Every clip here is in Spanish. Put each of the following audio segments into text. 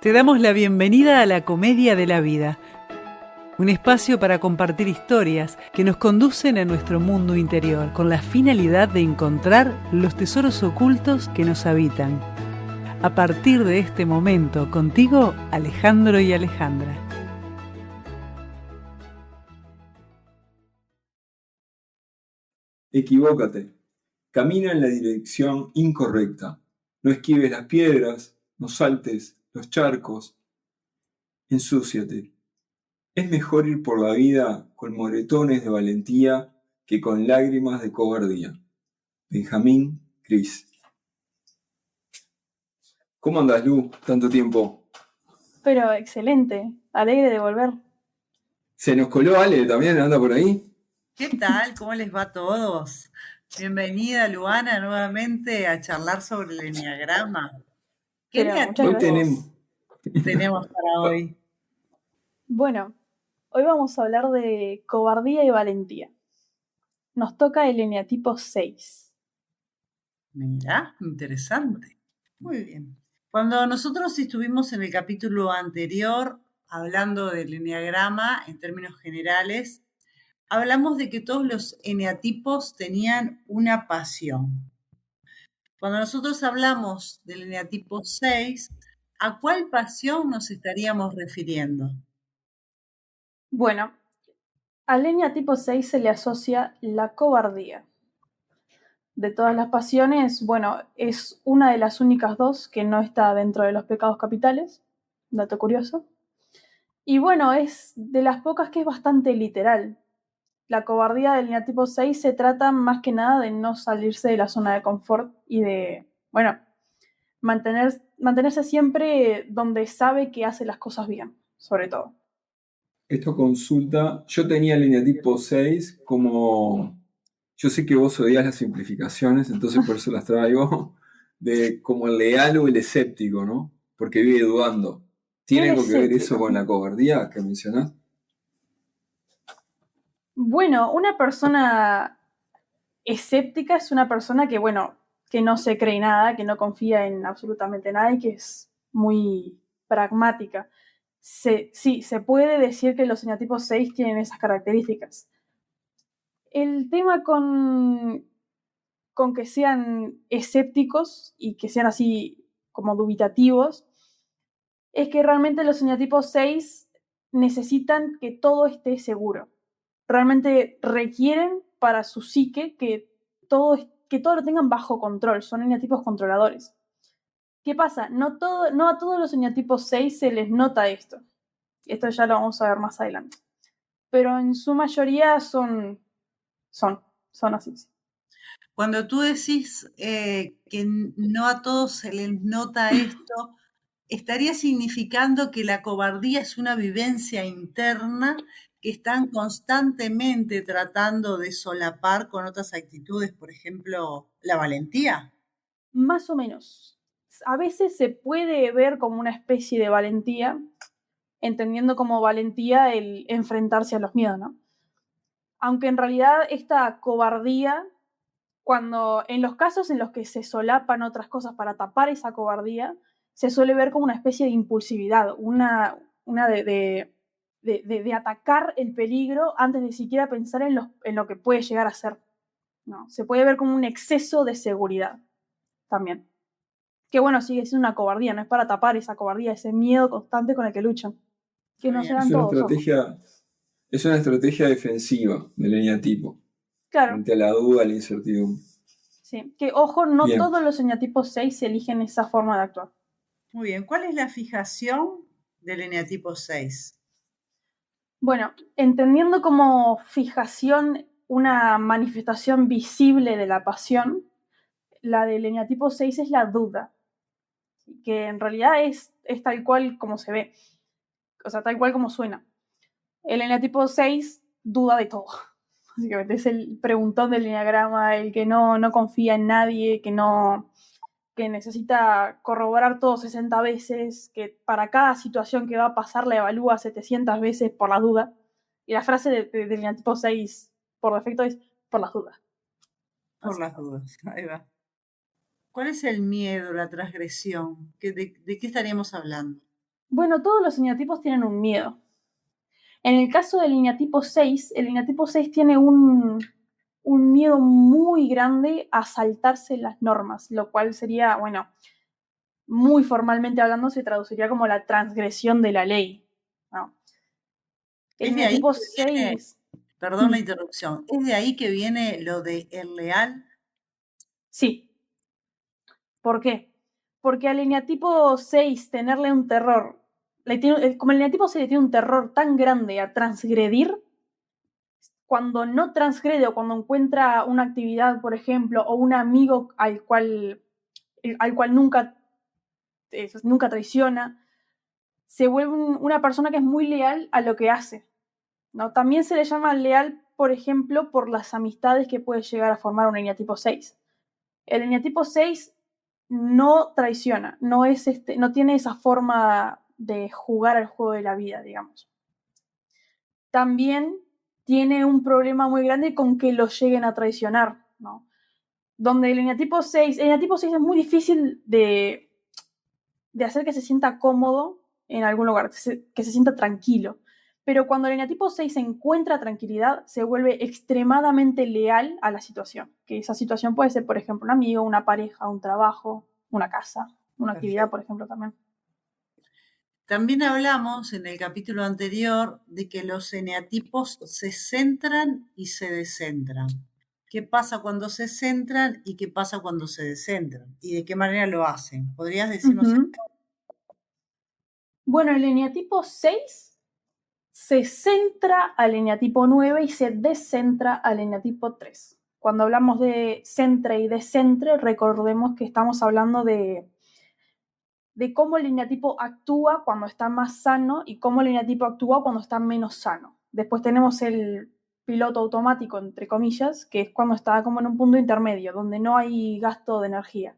Te damos la bienvenida a la Comedia de la Vida, un espacio para compartir historias que nos conducen a nuestro mundo interior con la finalidad de encontrar los tesoros ocultos que nos habitan. A partir de este momento, contigo, Alejandro y Alejandra. Equivócate. Camina en la dirección incorrecta. No esquives las piedras, no saltes los charcos. Ensúciate. Es mejor ir por la vida con moretones de valentía que con lágrimas de cobardía. Benjamín Cris. ¿Cómo andas, Lu? Tanto tiempo. Pero excelente, alegre de volver. ¿Se nos coló Ale también? ¿Anda por ahí? ¿Qué tal? ¿Cómo les va a todos? Bienvenida, Luana, nuevamente a charlar sobre el enneagrama. ¿Qué Pero muchas eneatipos gracias. tenemos para hoy? Bueno, hoy vamos a hablar de cobardía y valentía. Nos toca el eneatipo 6. Mira, interesante. Muy bien. Cuando nosotros estuvimos en el capítulo anterior hablando del enneagrama en términos generales, hablamos de que todos los eneatipos tenían una pasión. Cuando nosotros hablamos del eneatipo 6, ¿a cuál pasión nos estaríamos refiriendo? Bueno, al eneatipo 6 se le asocia la cobardía. De todas las pasiones, bueno, es una de las únicas dos que no está dentro de los pecados capitales, dato curioso. Y bueno, es de las pocas que es bastante literal. La cobardía del eneatipo 6 se trata más que nada de no salirse de la zona de confort y de, bueno, mantenerse siempre donde sabe que hace las cosas bien, sobre todo. Esto consulta. Yo tenía el eneatipo 6 como. Yo sé que vos odias las simplificaciones, entonces por eso las traigo. De como el leal o el escéptico, ¿no? Porque vive dudando. ¿Tiene algo que ver eso con la cobardía que mencionás? Bueno, una persona escéptica es una persona que, bueno, que no se cree nada, que no confía en absolutamente nada y que es muy pragmática. Sí, se puede decir que los eneatipos 6 tienen esas características. El tema con que sean escépticos y que sean así como dubitativos es que realmente los eneatipos 6 necesitan que todo esté seguro. Realmente requieren para su psique que todo lo tengan bajo control. Son eneatipos controladores. ¿Qué pasa? No a todos los eneatipos 6 se les nota esto. Esto ya lo vamos a ver más adelante. Pero en su mayoría son así. Cuando tú decís que no a todos se les nota esto, estaría significando que la cobardía es una vivencia interna que están constantemente tratando de solapar con otras actitudes, por ejemplo, la valentía. Más o menos. A veces se puede ver como una especie de valentía, entendiendo como valentía el enfrentarse a los miedos, ¿no? Aunque en realidad esta cobardía, cuando en los casos en los que se solapan otras cosas para tapar esa cobardía, se suele ver como una especie de impulsividad, una de atacar el peligro antes de siquiera pensar en lo que puede llegar a ser. ¿No? Se puede ver como un exceso de seguridad también. Que bueno, sigue siendo una cobardía, no es para tapar esa cobardía, ese miedo constante con el que luchan. Que no se dan todos. Es una estrategia defensiva del eneatipo. Claro. Frente a la duda, la incertidumbre. Sí, que ojo, no bien. Todos los eneatipos 6 eligen esa forma de actuar. Muy bien, ¿cuál es la fijación del eneatipo 6? Bueno, entendiendo como fijación una manifestación visible de la pasión, la del eneatipo 6 es la duda, que en realidad es tal cual como se ve, o sea, tal cual como suena. El eneatipo 6 duda de todo. Básicamente es el preguntón del eneagrama, el que no confía en nadie, que necesita corroborar todo 60 veces, que para cada situación que va a pasar la evalúa 700 veces por la duda. Y la frase del eneatipo 6 por defecto es por las dudas. Por las dudas, ahí va. ¿Cuál es el miedo, la transgresión? ¿De qué estaríamos hablando? Bueno, todos los eneatipos tienen un miedo. En el caso del eneatipo 6, el eneatipo 6 tiene un miedo muy grande a saltarse las normas, lo cual sería, bueno, muy formalmente hablando, se traduciría como la transgresión de la ley, ¿no? El Es de ahí eneatipo que viene, 6, perdón la interrupción, es de ahí que viene lo de el leal. sí. ¿Por qué? Porque al eneatipo 6 tenerle un terror, como el eneatipo 6 le tiene un terror tan grande a transgredir, cuando no transgrede o cuando encuentra una actividad, por ejemplo, o un amigo al cual nunca, nunca traiciona, se vuelve una persona que es muy leal a lo que hace, ¿no? También se le llama leal, por ejemplo, por las amistades que puede llegar a formar un eneatipo 6. El eneatipo 6 no traiciona, no tiene esa forma de jugar al juego de la vida, digamos. También tiene un problema muy grande con que lo lleguen a traicionar, ¿no? Donde el eneatipo 6 es muy difícil de hacer que se sienta cómodo en algún lugar, que se sienta tranquilo. Pero cuando el eneatipo 6 encuentra tranquilidad, se vuelve extremadamente leal a la situación. Que esa situación puede ser, por ejemplo, un amigo, una pareja, un trabajo, una casa, una actividad, por ejemplo, también. También hablamos en el capítulo anterior de que los eneatipos se centran y se descentran. ¿Qué pasa cuando se centran y qué pasa cuando se descentran? ¿Y de qué manera lo hacen? ¿Podrías decirnos Uh-huh. Bueno, el eneatipo 6 se centra al eneatipo 9 y se descentra al eneatipo 3. Cuando hablamos de centre y descentre, recordemos que estamos hablando de cómo el eneatipo actúa cuando está más sano y cómo el eneatipo actúa cuando está menos sano. Después tenemos el piloto automático, entre comillas, que es cuando está como en un punto intermedio, donde no hay gasto de energía.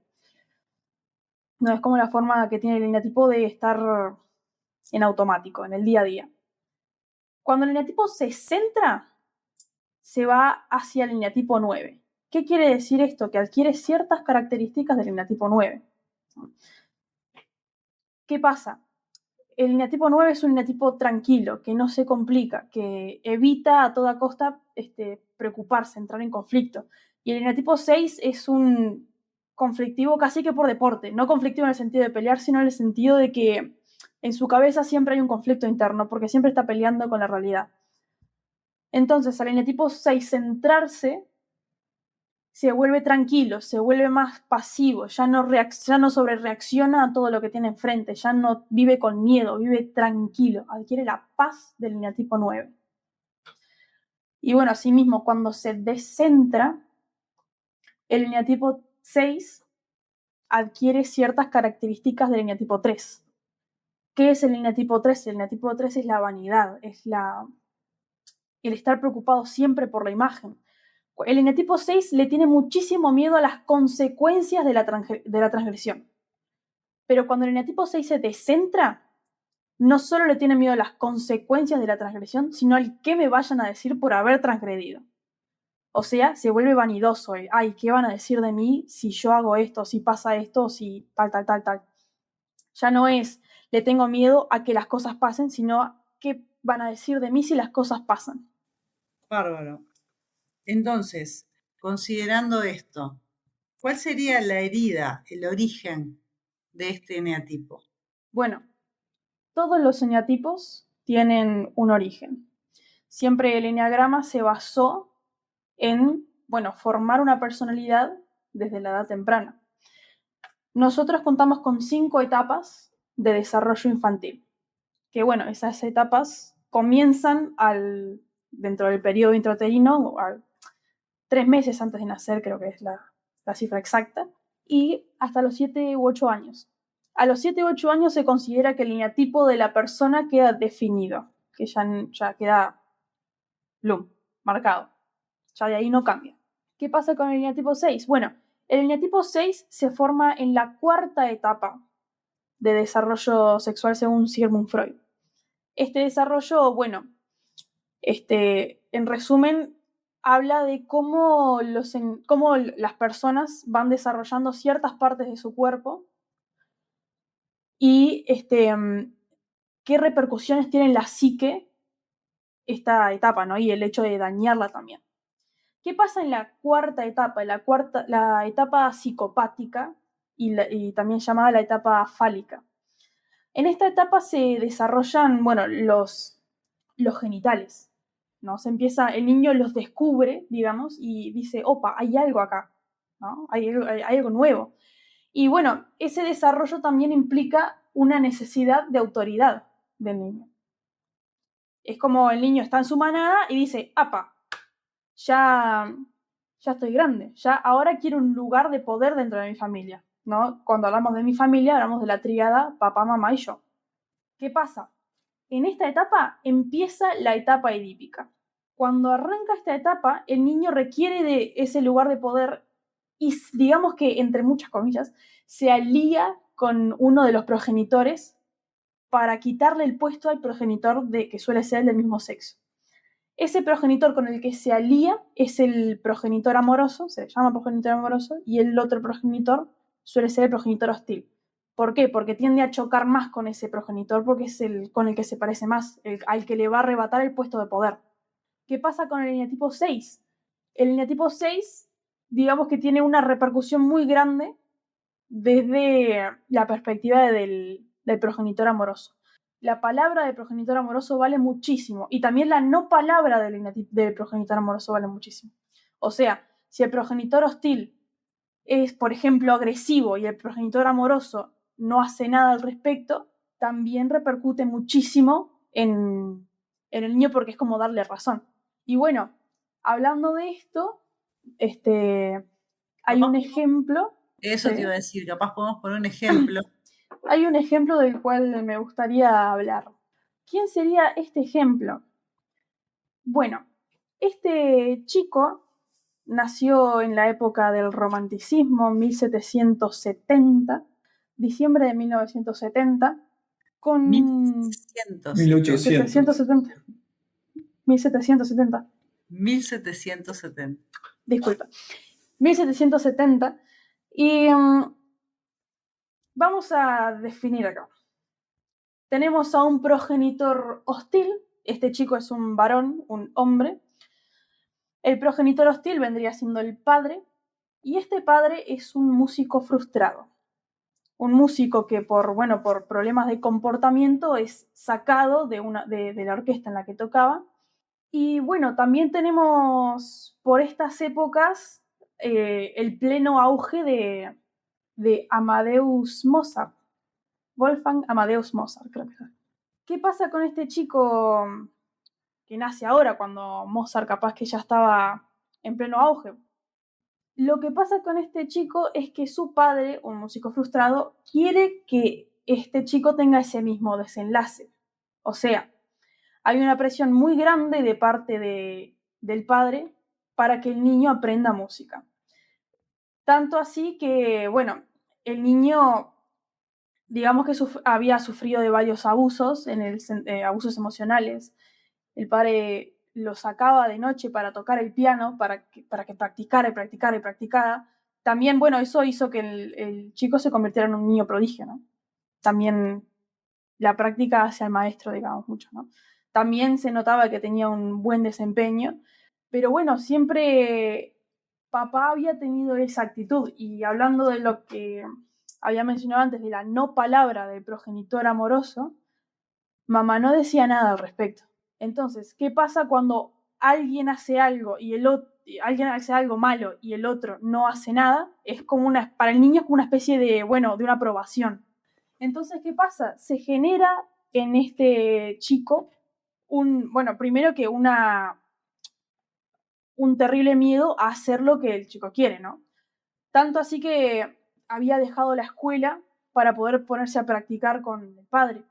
No es como la forma que tiene el eneatipo de estar en automático, en el día a día. Cuando el eneatipo se centra, se va hacia el eneatipo 9. ¿Qué quiere decir esto? Que adquiere ciertas características del eneatipo 9. ¿Qué pasa? El eneatipo 9 es un eneatipo tranquilo, que no se complica, que evita a toda costa preocuparse, entrar en conflicto. Y el eneatipo 6 es un conflictivo casi que por deporte, no conflictivo en el sentido de pelear, sino en el sentido de que en su cabeza siempre hay un conflicto interno, porque siempre está peleando con la realidad. Entonces, al eneatipo 6 centrarse, se vuelve tranquilo, se vuelve más pasivo, ya no sobrereacciona a todo lo que tiene enfrente, ya no vive con miedo, vive tranquilo, adquiere la paz del eneatipo 9. Y bueno, asimismo, cuando se descentra, el eneatipo 6 adquiere ciertas características del eneatipo 3. ¿Qué es el eneatipo 3? El eneatipo 3 es la vanidad, es el estar preocupado siempre por la imagen. El eneatipo 6 le tiene muchísimo miedo a las consecuencias de la transgresión. Pero cuando el eneatipo 6 se descentra, no solo le tiene miedo a las consecuencias de la transgresión, sino al qué me vayan a decir por haber transgredido. O sea, se vuelve vanidoso. Ay, ¿qué van a decir de mí si yo hago esto, si pasa esto, si tal? Ya no es, le tengo miedo a que las cosas pasen, sino a qué van a decir de mí si las cosas pasan. Bárbaro. Entonces, considerando esto, ¿cuál sería la herida, el origen de este eneatipo? Bueno, todos los eneatipos tienen un origen. Siempre el eneagrama se basó en, bueno, formar una personalidad desde la edad temprana. Nosotros contamos con 5 etapas de desarrollo infantil, que bueno, esas etapas comienzan dentro del periodo intrauterino, 3 meses antes de nacer, creo que es la cifra exacta, y hasta los 7 u 8 años. A los 7 u 8 años se considera que el eneatipo de la persona queda definido, que ya queda marcado. Ya de ahí no cambia. ¿Qué pasa con el eneatipo 6? Bueno, el eneatipo 6 se forma en la 4ª etapa de desarrollo sexual según Sigmund Freud. Este desarrollo, bueno, en resumen, habla de cómo las personas van desarrollando ciertas partes de su cuerpo y qué repercusiones tiene en la psique esta etapa, ¿no? Y el hecho de dañarla también. ¿Qué pasa en la cuarta etapa? La etapa psicopática y también llamada la etapa fálica. En esta etapa se desarrollan, bueno, los genitales, ¿no? El niño los descubre, digamos, y dice, opa, hay algo acá, ¿no? Hay algo nuevo. Y bueno, ese desarrollo también implica una necesidad de autoridad del niño. Es como el niño está en su manada y dice, apa, ya estoy grande, ya ahora quiero un lugar de poder dentro de mi familia, ¿no? Cuando hablamos de mi familia, hablamos de la tríada papá, mamá y yo. ¿Qué pasa? En esta etapa empieza la etapa edípica. Cuando arranca esta etapa, el niño requiere de ese lugar de poder y digamos que, entre muchas comillas, se alía con uno de los progenitores para quitarle el puesto al progenitor que suele ser del mismo sexo. Ese progenitor con el que se alía es el progenitor amoroso, se le llama progenitor amoroso, y el otro progenitor suele ser el progenitor hostil. ¿Por qué? Porque tiende a chocar más con ese progenitor, porque es el con el que se parece más, al que le va a arrebatar el puesto de poder. ¿Qué pasa con el eneatipo 6? El eneatipo 6, digamos que tiene una repercusión muy grande desde la perspectiva del progenitor amoroso. La palabra del progenitor amoroso vale muchísimo y también la no palabra del progenitor amoroso vale muchísimo. O sea, si el progenitor hostil es, por ejemplo, agresivo y el progenitor amoroso no hace nada al respecto, también repercute muchísimo en el niño porque es como darle razón. Y bueno, hablando de esto, hay un ejemplo. Eso Sí. te iba a decir, capaz podemos poner un ejemplo. Hay un ejemplo del cual me gustaría hablar. ¿Quién sería este ejemplo? Bueno, este chico nació en la época del romanticismo, 1770, diciembre de 1970, con 1700. 1800. 1770. 1770. Disculpa. 1770. Y vamos a definir acá. Tenemos a un progenitor hostil. Este chico es un varón, un hombre. El progenitor hostil vendría siendo el padre. Y este padre es un músico frustrado. Un músico que por problemas de comportamiento es sacado de la orquesta en la que tocaba. Y bueno, también tenemos por estas épocas el pleno auge de Amadeus Mozart. Wolfgang Amadeus Mozart, creo que es. ¿Qué pasa con este chico que nace ahora, cuando Mozart capaz que ya estaba en pleno auge? Lo que pasa con este chico es que su padre, un músico frustrado, quiere que este chico tenga ese mismo desenlace. O sea, hay una presión muy grande de parte del padre para que el niño aprenda música. Tanto así que, bueno, el niño, digamos que había sufrido de varios abusos, abusos emocionales. El padre lo sacaba de noche para tocar el piano, para que practicara y practicara y practicara. También, bueno, eso hizo que el chico se convirtiera en un niño prodigio, ¿no? También la práctica hacia el maestro, digamos, mucho, ¿no? También se notaba que tenía un buen desempeño, pero bueno, siempre papá había tenido esa actitud. Y hablando de lo que había mencionado antes, de la no palabra del progenitor amoroso, mamá no decía nada al respecto. Entonces, ¿qué pasa cuando alguien hace algo y alguien hace algo malo y el otro no hace nada? Es como para el niño es como una especie de una aprobación. Entonces, ¿qué pasa? Se genera en este chico primero que un terrible miedo a hacer lo que el chico quiere, ¿no? Tanto así que había dejado la escuela para poder ponerse a practicar con el padre.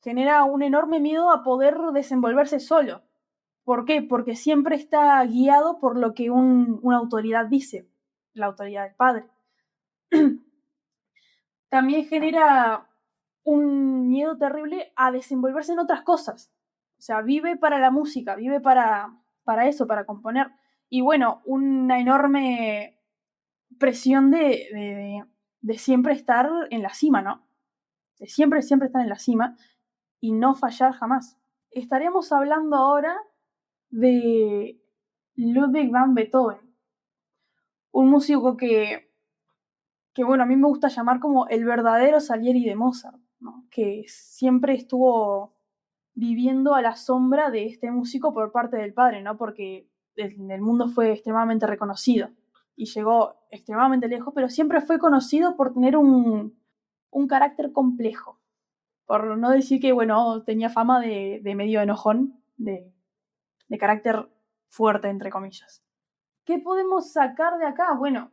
Genera un enorme miedo a poder desenvolverse solo. ¿Por qué? Porque siempre está guiado por lo que una autoridad dice, la autoridad del padre. También genera un miedo terrible a desenvolverse en otras cosas. O sea, vive para la música, vive para eso, para componer. Y bueno, una enorme presión de siempre estar en la cima, ¿no? de siempre, siempre estar en la cima y no fallar jamás. Estaremos hablando ahora de Ludwig van Beethoven, un músico que bueno, a mí me gusta llamar como el verdadero Salieri de Mozart, ¿no? Que siempre estuvo viviendo a la sombra de este músico por parte del padre, ¿no? Porque en el mundo fue extremadamente reconocido y llegó extremadamente lejos, pero siempre fue conocido por tener un carácter complejo. Por no decir que, bueno, tenía fama de medio enojón, de carácter fuerte, entre comillas. ¿Qué podemos sacar de acá? Bueno,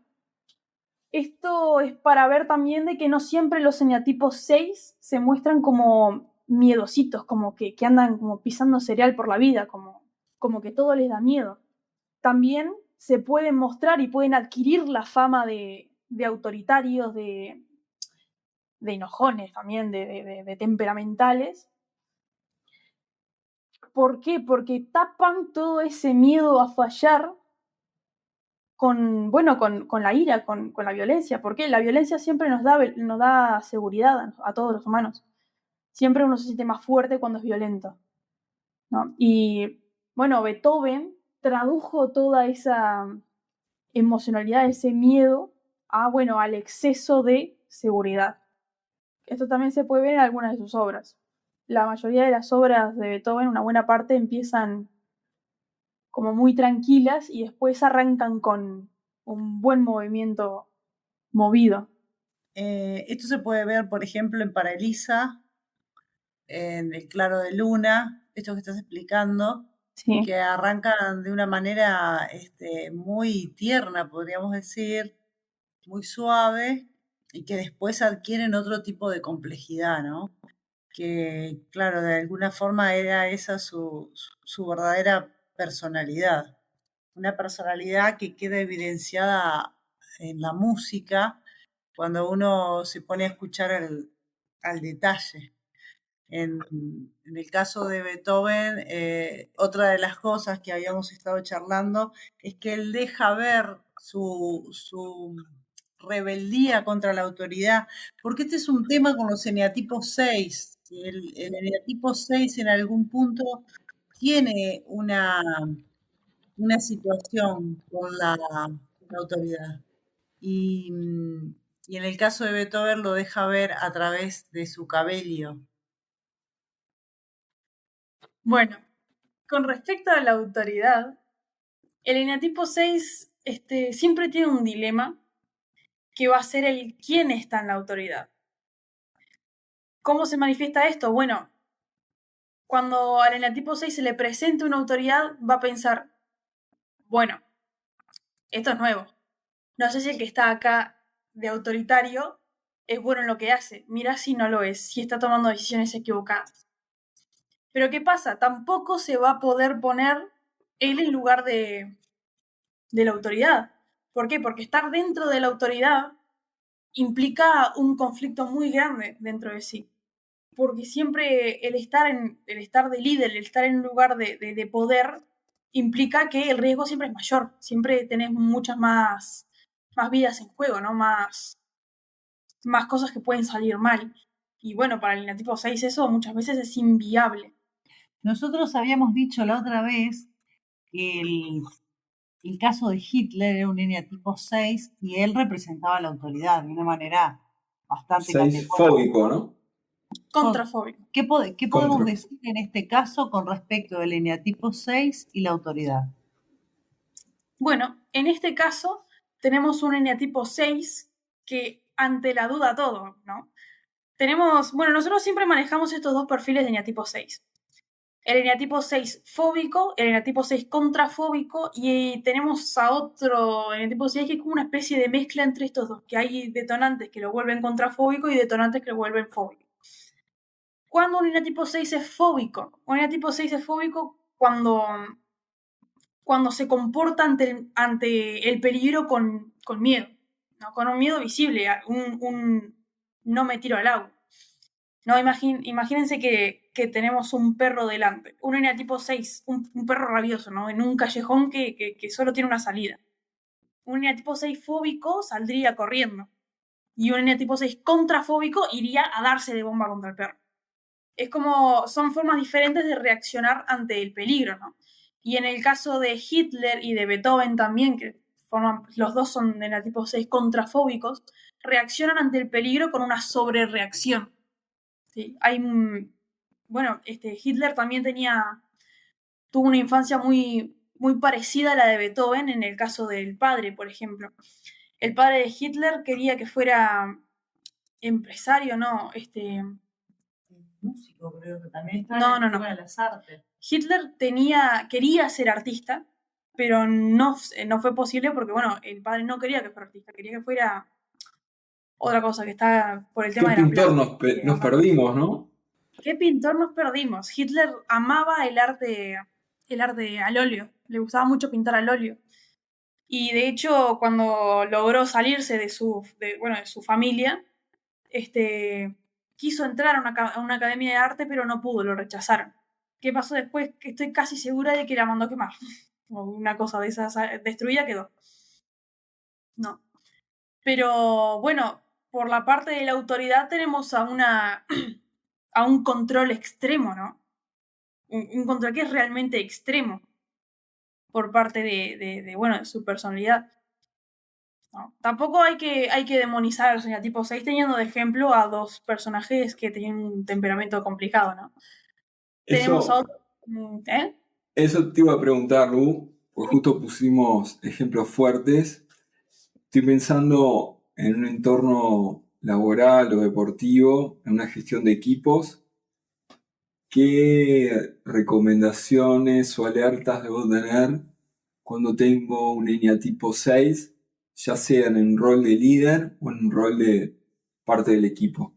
esto es para ver también de que no siempre los eneatipos 6 se muestran como miedositos, como que andan como pisando cereal por la vida, como que todo les da miedo. También se pueden mostrar y pueden adquirir la fama de autoritarios, de enojones también, de temperamentales. ¿Por qué? Porque tapan todo ese miedo a fallar con la ira, con la violencia. Porque la violencia siempre nos da seguridad a todos los humanos. Siempre uno se siente más fuerte cuando es violento, ¿no? Y bueno, Beethoven tradujo toda esa emocionalidad, ese miedo, al exceso de seguridad. Esto también se puede ver en algunas de sus obras. La mayoría de las obras de Beethoven, una buena parte, empiezan como muy tranquilas y después arrancan con un buen movimiento movido. Esto se puede ver, por ejemplo, en Paralisa, en El Claro de Luna, esto que estás explicando, Sí. que arrancan de una manera muy tierna, podríamos decir, muy suave, y que después adquieren otro tipo de complejidad, ¿no? Que, claro, de alguna forma era esa su verdadera personalidad. Una personalidad que queda evidenciada en la música cuando uno se pone a escuchar al detalle. En el caso de Beethoven, otra de las cosas que habíamos estado charlando es que él deja ver su rebeldía contra la autoridad, porque este es un tema con los eneatipos 6. El eneatipo 6 en algún punto tiene una situación con la autoridad. Y en el caso de Beethoven lo deja ver a través de su cabello. Bueno, con respecto a la autoridad, el eneatipo 6 siempre tiene un dilema que va a ser el quién está en la autoridad. ¿Cómo se manifiesta esto? Bueno, cuando al eneatipo 6 se le presente una autoridad, va a pensar, bueno, esto es nuevo. No sé si el que está acá de autoritario es bueno en lo que hace. Mira si no lo es, si está tomando decisiones equivocadas. Pero ¿qué pasa? Tampoco se va a poder poner él en lugar de la autoridad. ¿Por qué? Porque estar dentro de la autoridad implica un conflicto muy grande dentro de sí. Porque siempre el estar de líder, el estar en un lugar de poder, implica que el riesgo siempre es mayor. Siempre tenés muchas más vidas en juego, ¿no? Más cosas que pueden salir mal. Y bueno, para el eneatipo 6 eso muchas veces es inviable. Nosotros habíamos dicho la otra vez que el caso de Hitler era un eneatipo 6 y él representaba la autoridad de una manera bastante 6 fóbico, ¿no? Contrafóbico. ¿Qué podemos decir en este caso con respecto del eneatipo 6 y la autoridad? Bueno, en este caso tenemos un eneatipo 6 que ante la duda todo, ¿no? Nosotros siempre manejamos estos dos perfiles de eneatipo 6. El eneatipo 6 fóbico, el eneatipo 6 contrafóbico, y tenemos a otro eneatipo 6 que es como una especie de mezcla entre estos dos, que hay detonantes que lo vuelven contrafóbico y detonantes que lo vuelven fóbico. ¿Cuándo un eneatipo 6 es fóbico? Un eneatipo 6 es fóbico cuando se comporta ante el peligro con miedo, ¿no? Con un miedo visible, un no me tiro al agua. No, imagínense que tenemos un perro delante, un eneatipo 6, un perro rabioso, ¿no? En un callejón que solo tiene una salida. Un eneatipo 6 fóbico saldría corriendo. Y un eneatipo 6 contrafóbico iría a darse de bomba contra el perro. Es como, son formas diferentes de reaccionar ante el peligro, ¿no? Y en el caso de Hitler y de Beethoven también, que los dos son eneatipos 6 contrafóbicos, reaccionan ante el peligro con una sobrereacción. ¿Sí? Bueno, Hitler también tuvo una infancia muy, muy parecida a la de Beethoven en el caso del padre, por ejemplo. El padre de Hitler quería que fuera empresario, ¿no? Músico, creo que también está No, en el no, tema no. de las artes. Hitler quería ser artista, pero no fue posible porque, bueno, el padre no quería que fuera artista, quería que fuera otra cosa, que está por el ¿Qué tema de la pintor plata. nos perdimos, no? ¿Qué pintor nos perdimos? Hitler amaba el arte al óleo, le gustaba mucho pintar al óleo. Y de hecho, cuando logró salirse de su familia, quiso entrar a una academia de arte, pero no pudo, lo rechazaron. ¿Qué pasó después? Que estoy casi segura de que la mandó quemar. O una cosa de esas, destruida quedó. No. Pero bueno, por la parte de la autoridad tenemos a un control extremo, ¿no? Un control que es realmente extremo por parte de su personalidad. ¿No? Tampoco hay que demonizar a los eneatipos 6 teniendo de ejemplo a dos personajes que tienen un temperamento complicado, ¿no? Tenemos a Eso, otro. ¿Eh? eso te iba a preguntar, Lu, pues justo pusimos ejemplos fuertes. Estoy pensando en un entorno laboral o deportivo, en una gestión de equipos. ¿Qué recomendaciones o alertas debo tener cuando tengo un eneatipo 6, ya sea en un rol de líder o en un rol de parte del equipo?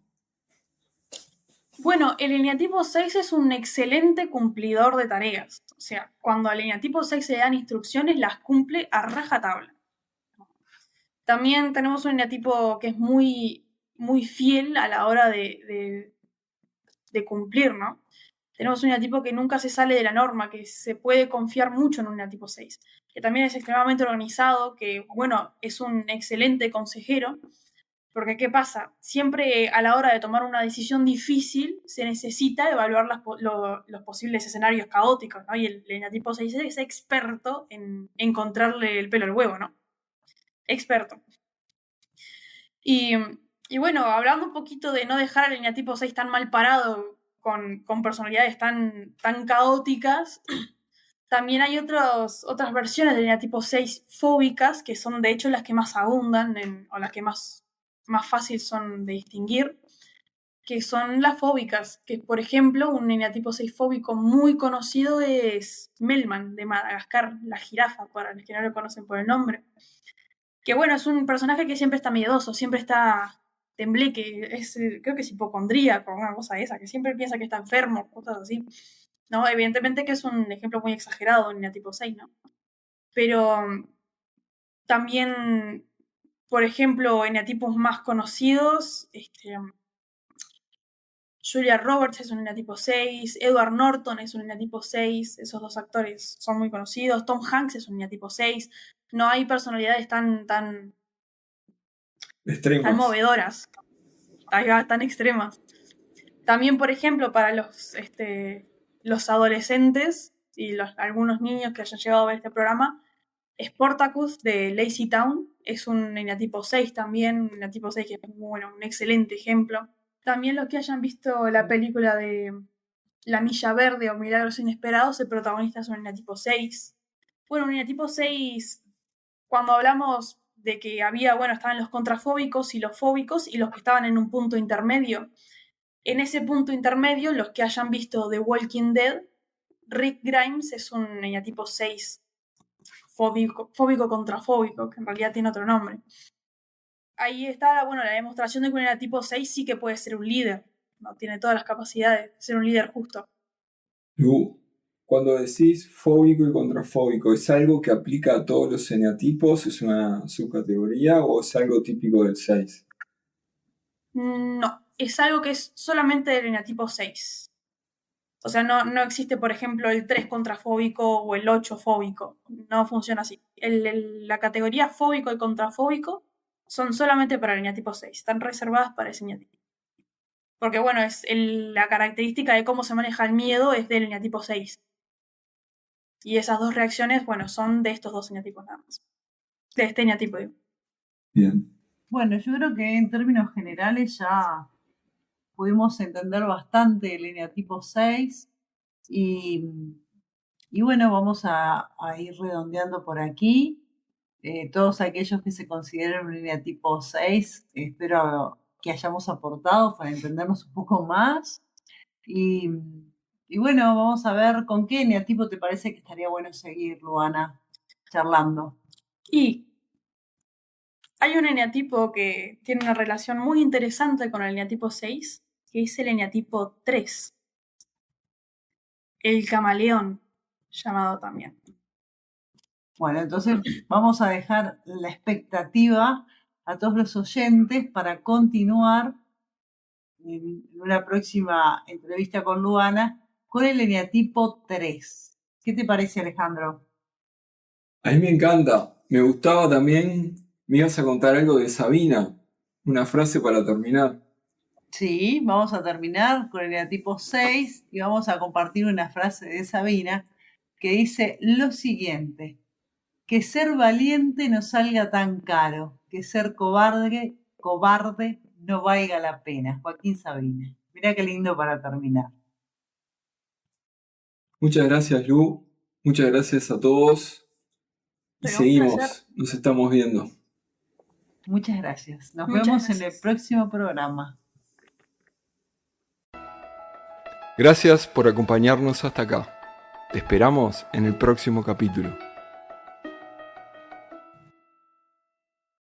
Bueno, el eneatipo 6 es un excelente cumplidor de tareas. O sea, cuando al eneatipo 6 se dan instrucciones, las cumple a rajatabla. También tenemos un eneatipo que es muy, muy fiel a la hora de cumplir, ¿no? Tenemos un eneatipo que nunca se sale de la norma, que se puede confiar mucho en un eneatipo 6, que también es extremadamente organizado, que, bueno, es un excelente consejero, porque ¿qué pasa? Siempre a la hora de tomar una decisión difícil se necesita evaluar los posibles escenarios caóticos, ¿no? Y el eneatipo 6 es experto en encontrarle el pelo al huevo, ¿no? Experto. Y, y bueno, hablando un poquito de no dejar al eneatipo 6 tan mal parado con personalidades tan caóticas, también hay otras versiones del eneatipo 6 fóbicas, que son de hecho las que más abundan o las que más fácil son de distinguir, que son las fóbicas, que por ejemplo un eneatipo 6 fóbico muy conocido es Melman de Madagascar, la jirafa, para los que no lo conocen por el nombre. Que bueno, es un personaje que siempre está miedoso, siempre está tembleque, creo que es hipocondríaco, una cosa de esa, que siempre piensa que está enfermo, cosas así. No, evidentemente que es un ejemplo muy exagerado en eneatipo 6, ¿no? Pero también, por ejemplo, eneatipos más conocidos, Julia Roberts es un eneatipo 6, Edward Norton es un eneatipo 6, esos dos actores son muy conocidos, Tom Hanks es un eneatipo 6, no hay personalidades tan Extremas. movedoras, tan extremas. También, por ejemplo, para los adolescentes y algunos niños que hayan llegado a ver este programa, Sportacus de Lazy Town es un eneatipo 6 también, un eneatipo 6 que es un excelente ejemplo. También los que hayan visto la película de La Milla Verde o Milagros Inesperados, el protagonista es un eneatipo 6. Bueno, un eneatipo 6, cuando hablamos de que estaban los contrafóbicos y los fóbicos y los que estaban en un punto intermedio. En ese punto intermedio, los que hayan visto The Walking Dead, Rick Grimes es un eneatipo 6 fóbico contrafóbico, que en realidad tiene otro nombre. Ahí está, la demostración de que un eneatipo 6 sí que puede ser un líder, ¿no? Tiene todas las capacidades de ser un líder justo. Lu, cuando decís fóbico y contrafóbico, ¿es algo que aplica a todos los eneatipos? ¿Es una subcategoría o es algo típico del 6? No, es algo que es solamente del eneatipo 6. O sea, no existe, por ejemplo, el 3 contrafóbico o el 8 fóbico. No funciona así. La categoría fóbico y contrafóbico son solamente para el eneatipo 6, están reservadas para ese eneatipo. Porque bueno, la característica de cómo se maneja el miedo es del eneatipo 6. Y esas dos reacciones, bueno, son de estos dos eneatipos nada más. De este eneatipo, digo. Bien. Bueno, yo creo que en términos generales ya pudimos entender bastante el eneatipo 6 y bueno, vamos a ir redondeando por aquí. Todos aquellos que se consideren un eneatipo 6, espero que hayamos aportado para entendernos un poco más. Y bueno, vamos a ver con qué eneatipo te parece que estaría bueno seguir, Luana, charlando. Y hay un eneatipo que tiene una relación muy interesante con el eneatipo 6, que es el eneatipo 3. El camaleón, llamado también. Bueno, entonces vamos a dejar la expectativa a todos los oyentes para continuar en una próxima entrevista con Luana con el eneatipo 3. ¿Qué te parece, Alejandro? A mí me encanta. Me gustaba también, me ibas a contar algo de Sabina, una frase para terminar. Sí, vamos a terminar con el eneatipo 6 y vamos a compartir una frase de Sabina que dice lo siguiente: que ser valiente no salga tan caro, que ser cobarde no valga la pena. Joaquín Sabina. Mirá qué lindo para terminar. Muchas gracias, Lu. Muchas gracias a todos. Y Pero un seguimos, placer. nos estamos viendo. Muchas gracias. Nos Muchas vemos en el gracias. próximo programa. Gracias por acompañarnos hasta acá. Te esperamos en el próximo capítulo.